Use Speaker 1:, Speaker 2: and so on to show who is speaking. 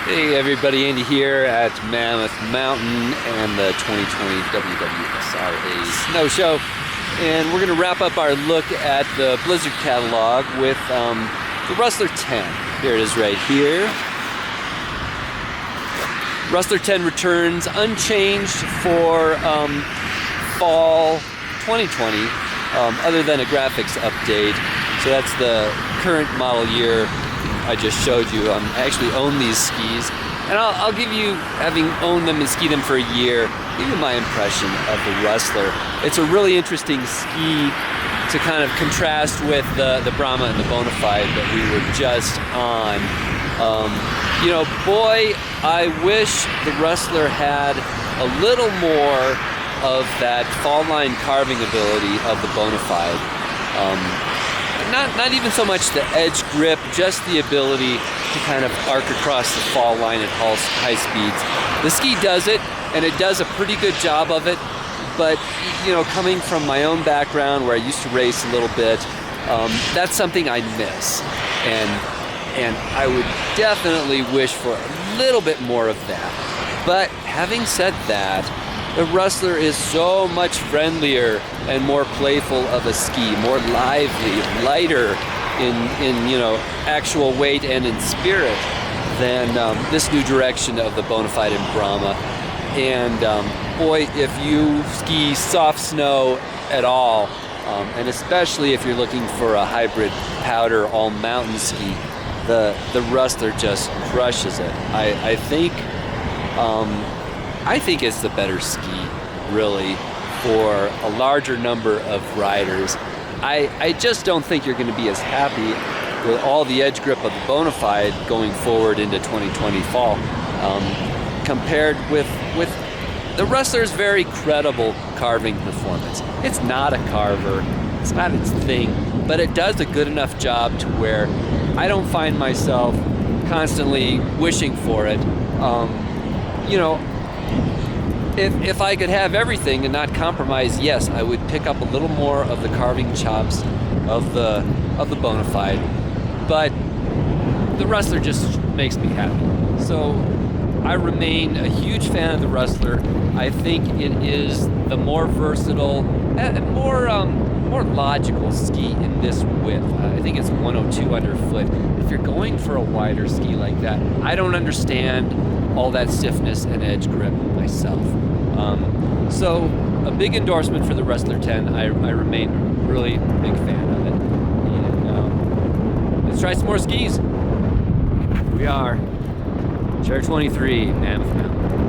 Speaker 1: Hey everybody, Andy here at Mammoth Mountain and the 2020 WWSRA Snow Show. And we're going to wrap up our look at the Blizzard catalog with the Rustler 10. Here it is right here. Rustler 10 returns unchanged for fall 2020, other than a graphics update. So that's the current model year I just showed you. I actually own these skis, and I'll give you, having owned them and skied them for a year, give you my impression of the Rustler. It's a really interesting ski to kind of contrast with the Brahma and the Bonafide that we were just on. You know, boy, I wish the Rustler had a little more of that fall line carving ability of the Bonafide. Not even so much the edge grip, just the ability to kind of arc across the fall line at high speeds. The ski does it, and it does a pretty good job of it, but you know, coming from my own background where I used to race a little bit, that's something I miss. And I would definitely wish for a little bit more of that. But having said that, the Rustler is so much friendlier and more playful of a ski, more lively, lighter in you know, actual weight and in spirit than this new direction of the Bonafide and Brahma. And boy, if you ski soft snow at all, and especially if you're looking for a hybrid powder all mountain ski, the Rustler just crushes it. I think it's the better ski, really, for a larger number of riders. I just don't think you're going to be as happy with all the edge grip of the Bonafide going forward into 2020 fall, compared with the Rustler's very credible carving performance. It's not a carver, it's not its thing, but it does a good enough job to where I don't find myself constantly wishing for it. You know, if I could have everything and not compromise, yes, I would pick up a little more of the carving chops of the Bonafide, but the Rustler just makes me happy. So I remain a huge fan of the Rustler. I think it is the more versatile and more logical ski in this width. I think it's 102 underfoot. If you're going for a wider ski like that, I don't understand all that stiffness and edge grip myself. So a big endorsement for the Rustler 10. I remain a really big fan of it. And let's try some more skis. Here we are, Chair 23, Mammoth Mountain.